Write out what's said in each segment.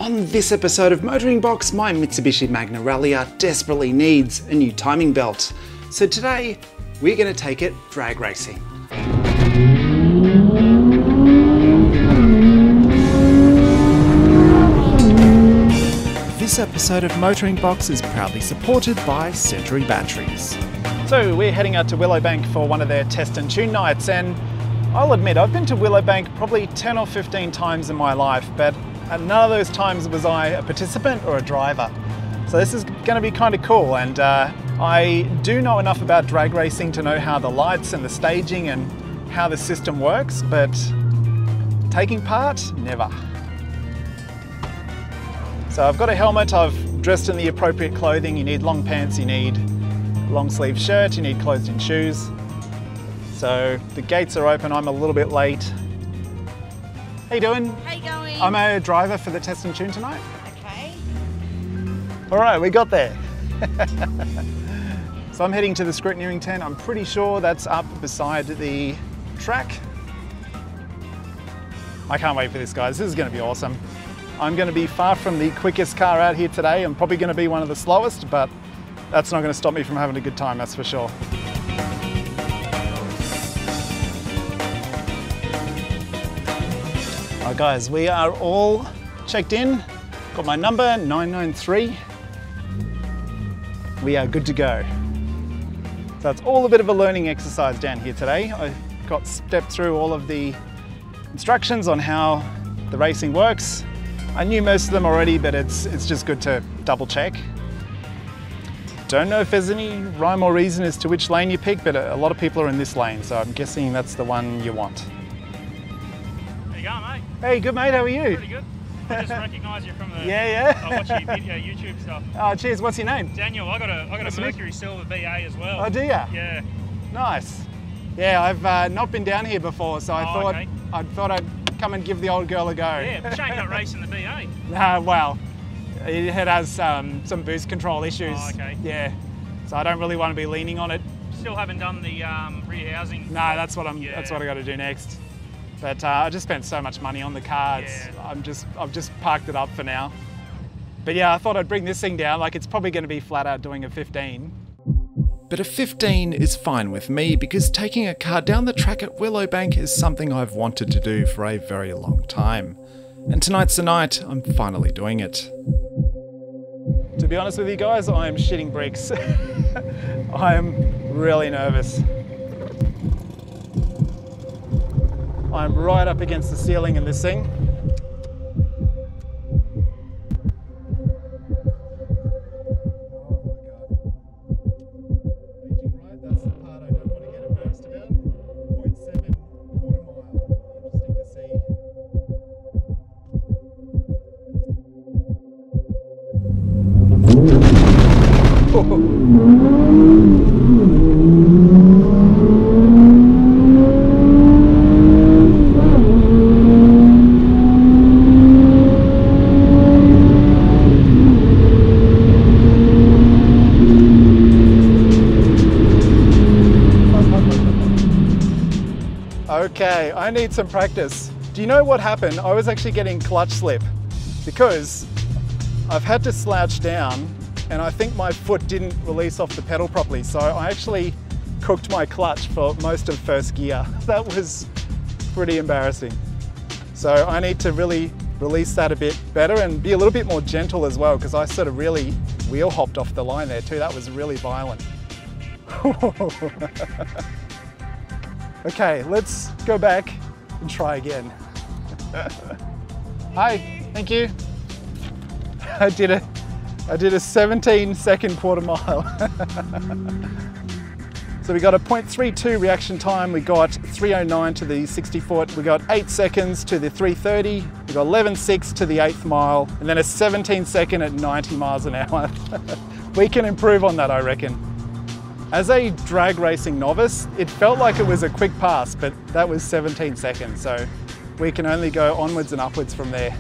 On this episode of Motoring Box, my Mitsubishi Magna Ralliart desperately needs a new timing belt. So today, we're going to take it drag racing. This episode of Motoring Box is proudly supported by Century Batteries. So we're heading out to Willowbank for one of their test and tune nights, and I'll admit I've been to Willowbank probably 10 or 15 times in my life, but at none of those times was I a participant or a driver. So this is going to be kind of cool, and I do know enough about drag racing to know how the lights and the staging and how the system works, but taking part, never. So I've got a helmet, I've dressed in the appropriate clothing. You need long pants, you need a long sleeve shirt, you need closed-in shoes. So the gates are open, I'm a little bit late. How you doing? How you going? I'm a driver for the test and tune tonight. Okay. All right, we got there. So I'm heading to the scrutineering tent. I'm pretty sure that's up beside the track. I can't wait for this, guys. This is going to be awesome. I'm going to be far from the quickest car out here today. I'm probably going to be one of the slowest, but that's not going to stop me from having a good time, that's for sure. All right, guys, we are all checked in. Got my number, 993. We are good to go. So it's all a bit of a learning exercise down here today. I got stepped through all of the instructions on how the racing works. I knew most of them already, but it's just good to double check. Don't know if there's any rhyme or reason as to which lane you pick, but a lot of people are in this lane, so I'm guessing that's the one you want. How you going, mate? Hey, good mate, how are you? Pretty good. I just recognise you from the. Yeah. I watch your video, YouTube stuff. Oh, cheers. What's your name? Daniel, I got a Mercury Silver BA as well. Oh, do ya? Yeah. Nice. Yeah, I've not been down here before, so I thought I'd come and give the old girl a go. Yeah, but shame you're not racing the BA. Well, it has some boost control issues. Oh, okay. Yeah, so I don't really want to be leaning on it. Still haven't done the rear housing. No, that's what I got to do next. But I just spent so much money on the car. I've just parked it up for now. But yeah, I thought I'd bring this thing down. Like, it's probably going to be flat out doing a 15. But a 15 is fine with me because taking a car down the track at Willowbank is something I've wanted to do for a very long time. And tonight's the night I'm finally doing it. To be honest with you guys, I am shitting bricks. I am really nervous. I'm right up against the ceiling in this thing. Okay, I need some practice. Do you know what happened? I was actually getting clutch slip because I've had to slouch down and I think my foot didn't release off the pedal properly. So I actually cooked my clutch for most of first gear. That was pretty embarrassing. So I need to really release that a bit better and be a little bit more gentle as well, because I sort of really wheel hopped off the line there too. That was really violent. Okay, let's go back and try again. Hi, thank you. I did a 17-second quarter mile. So we got a 0.32 reaction time. We got 3:09 to the 60 foot. We got 8 seconds to the 3:30. We got 11.6 to the 8th mile, and then a 17-second at 90 miles an hour. We can improve on that, I reckon. As a drag racing novice, it felt like it was a quick pass, but that was 17 seconds, so we can only go onwards and upwards from there.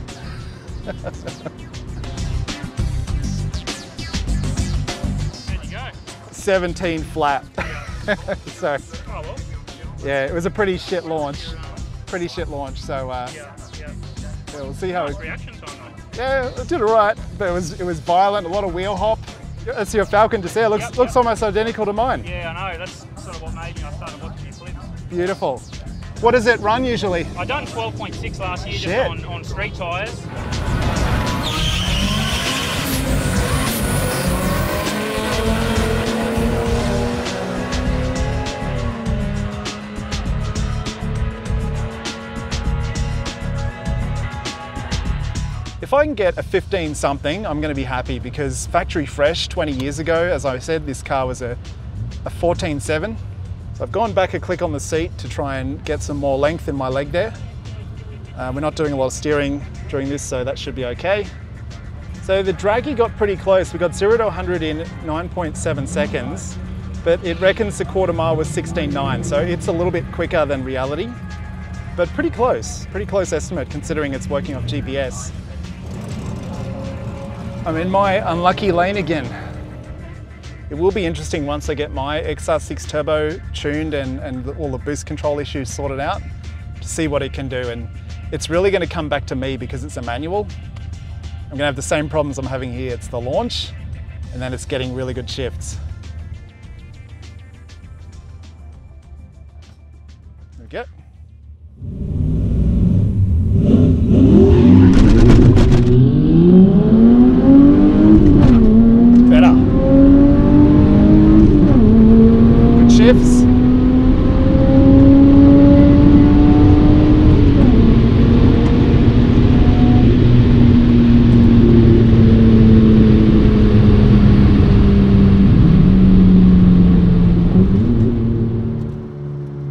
17 flat. So, yeah, it was a pretty shit launch. So, yeah, we'll see how it. Reaction time, though. Yeah, it did all right, but it was violent, a lot of wheel hop. That's your Falcon to see. It looks almost identical to mine. Yeah, I know. That's sort of what made me. I started watching your clips. Beautiful. What does it run usually? I done 12.6 last year Shit. just on street tyres. If I can get a 15 something, I'm going to be happy, because factory fresh 20 years ago, as I said, this car was a 14.7. So I've gone back a click on the seat to try and get some more length in my leg there. We're not doing a lot of steering during this, so that should be okay. So the draggy got pretty close. We got 0 to 100 in 9.7 seconds, but it reckons the quarter mile was 16.9, so it's a little bit quicker than reality, but pretty close estimate considering it's working off GPS. I'm in my unlucky lane again. It will be interesting once I get my XR6 Turbo tuned and all the boost control issues sorted out to see what it can do. And it's really going to come back to me because it's a manual. I'm going to have the same problems I'm having here. It's the launch, and then it's getting really good shifts. There we go. Better. Good shifts.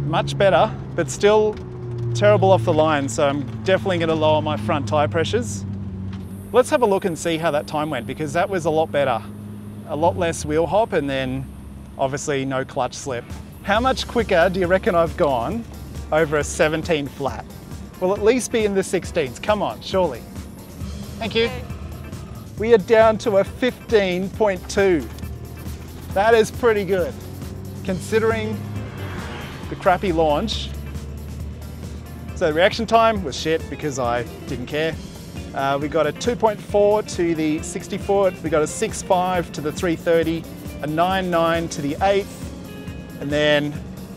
Much better, but still terrible off the line, so I'm definitely going to lower my front tyre pressures. Let's have a look and see how that time went, because that was a lot better. A lot less wheel hop, and then obviously no clutch slip. How much quicker do you reckon I've gone over a 17 flat? We'll at least be in the 16s. Come on, surely. Thank you. We are down to a 15.2. That is pretty good, considering the crappy launch. So the reaction time was shit because I didn't care. We got a 2.4 to the 60 foot, we got a 6.5 to the 330, a 9.9 to the 8th, and then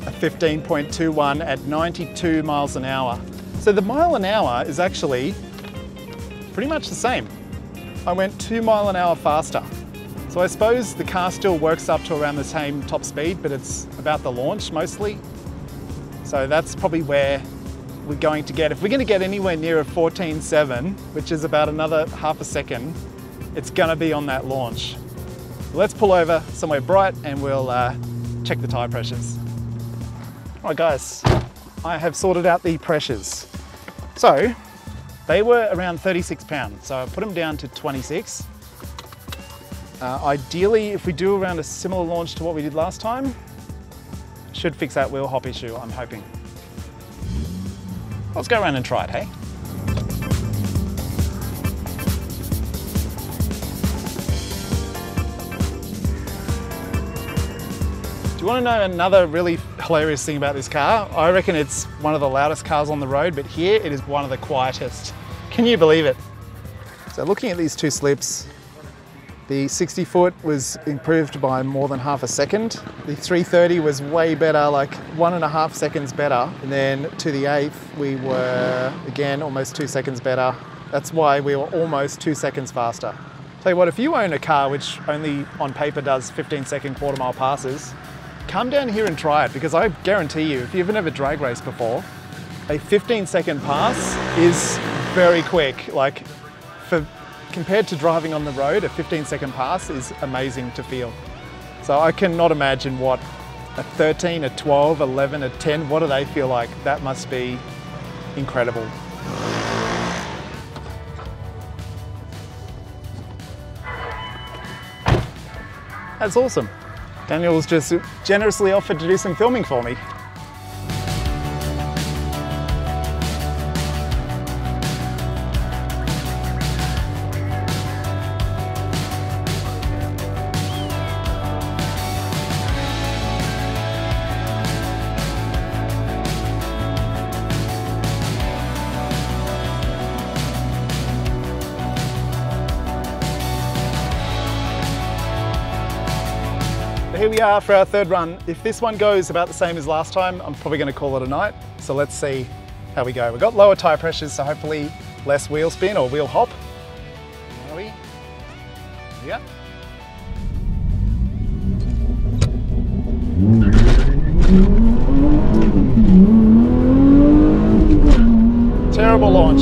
a 15.21 at 92 miles an hour. So the mile an hour is actually pretty much the same. I went 2 miles an hour faster. So I suppose the car still works up to around the same top speed, but it's about the launch mostly. So that's probably where we're going to get. If we're going to get anywhere near a 14.7, which is about another half a second, it's going to be on that launch. Let's pull over somewhere bright and we'll check the tyre pressures. All right guys, I have sorted out the pressures. So they were around 36 pounds, so I put them down to 26. Ideally, if we do around a similar launch to what we did last time, should fix that wheel hop issue, I'm hoping. Let's go around and try it, hey? Do you want to know another really hilarious thing about this car? I reckon it's one of the loudest cars on the road, but here it is one of the quietest. Can you believe it? So looking at these two slips, the 60 foot was improved by more than half a second. The 330 was way better, like 1.5 seconds better. And then to the 8th, we were, again, almost 2 seconds better. That's why we were almost 2 seconds faster. Tell you what, if you own a car which only on paper does 15-second quarter mile passes, come down here and try it, because I guarantee you, if you've never drag raced before, a 15-second pass is very quick. Like, compared to driving on the road, a 15-second pass is amazing to feel. So I cannot imagine what a 13, a 12, 11, a 10, what do they feel like? That must be incredible. That's awesome. Daniel's just generously offered to do some filming for me. here we are for our third run. If this one goes about the same as last time, I'm probably going to call it a night. So let's see how we go. We've got lower tyre pressures, so hopefully less wheel spin or wheel hop. Are we? Yeah. Terrible launch.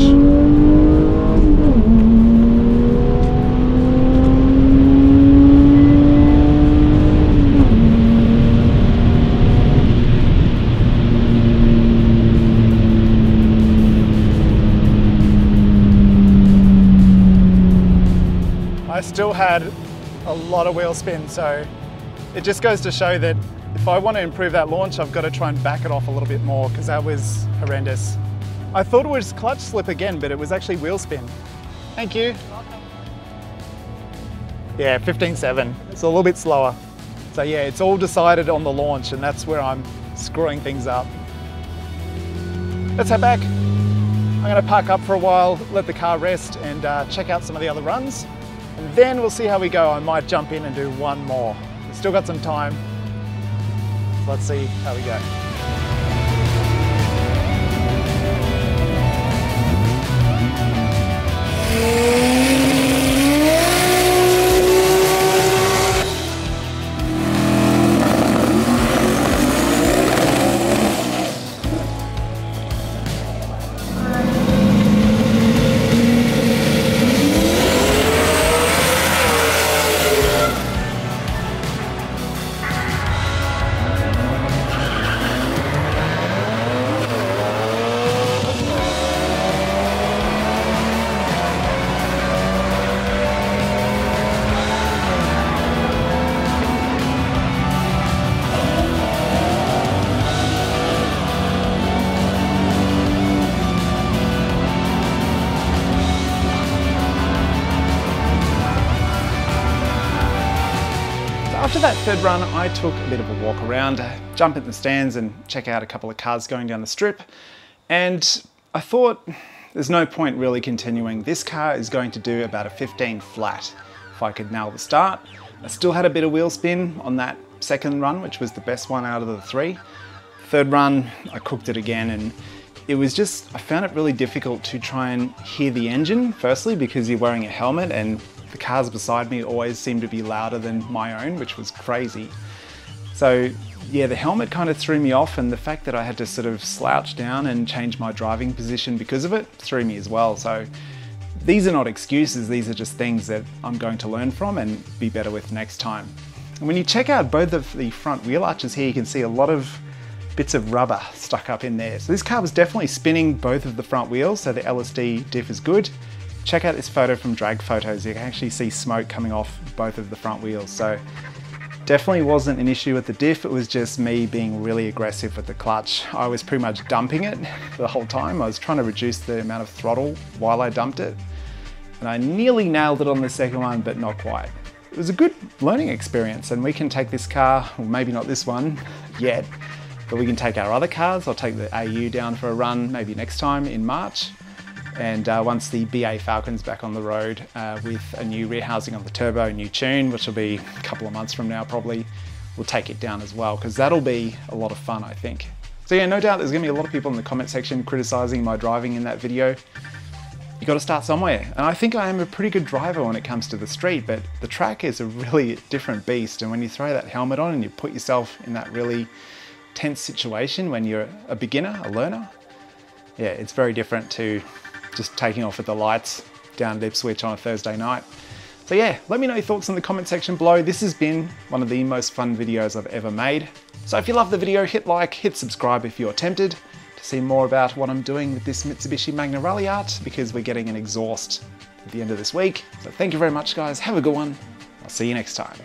I still had a lot of wheel spin, so it just goes to show that if I want to improve that launch, I've got to try and back it off a little bit more because that was horrendous. I thought it was clutch slip again, but it was actually wheel spin. Thank you. Yeah, 15.7. It's a little bit slower. So yeah, it's all decided on the launch, and that's where I'm screwing things up. Let's head back. I'm going to park up for a while, let the car rest, and check out some of the other runs. And then we'll see how we go. I might jump in and do one more. We've still got some time. So let's see how we go. After that third run, I took a bit of a walk around, jump in the stands and check out a couple of cars going down the strip. And I thought there's no point really continuing. This car is going to do about a 15 flat if I could nail the start. I still had a bit of wheel spin on that second run, which was the best one out of the three. Third run, I cooked it again, and it was just, I found it really difficult to try and hear the engine, firstly because you're wearing a helmet and the cars beside me always seemed to be louder than my own, which was crazy. So yeah, the helmet kind of threw me off, and the fact that I had to sort of slouch down and change my driving position because of it threw me as well. So these are not excuses, these are just things that I'm going to learn from and be better with next time. And when you check out both of the front wheel arches here, you can see a lot of bits of rubber stuck up in there. So this car was definitely spinning both of the front wheels, so the LSD diff is good. Check out this photo from Drag Photos. You can actually see smoke coming off both of the front wheels. So definitely wasn't an issue with the diff. It was just me being really aggressive with the clutch. I was pretty much dumping it the whole time. I was trying to reduce the amount of throttle while I dumped it. And I nearly nailed it on the second one, but not quite. It was a good learning experience, and we can take this car, well, maybe not this one yet, but we can take our other cars. I'll take the AU down for a run maybe next time in March. And once the BA Falcon's back on the road with a new rear housing on the turbo, new tune, which will be a couple of months from now probably, we'll take it down as well, because that'll be a lot of fun, I think. So yeah, no doubt there's gonna be a lot of people in the comment section criticizing my driving in that video. You gotta start somewhere. And I think I am a pretty good driver when it comes to the street, but the track is a really different beast. And when you throw that helmet on and you put yourself in that really tense situation when you're a beginner, a learner, yeah, it's very different to just taking off at the lights down at Ipswich on a Thursday night. So yeah, let me know your thoughts in the comment section below. This has been one of the most fun videos I've ever made. So if you love the video, hit like, hit subscribe if you're tempted to see more about what I'm doing with this Mitsubishi Magna Ralliart, because we're getting an exhaust at the end of this week. So thank you very much, guys. Have a good one. I'll see you next time.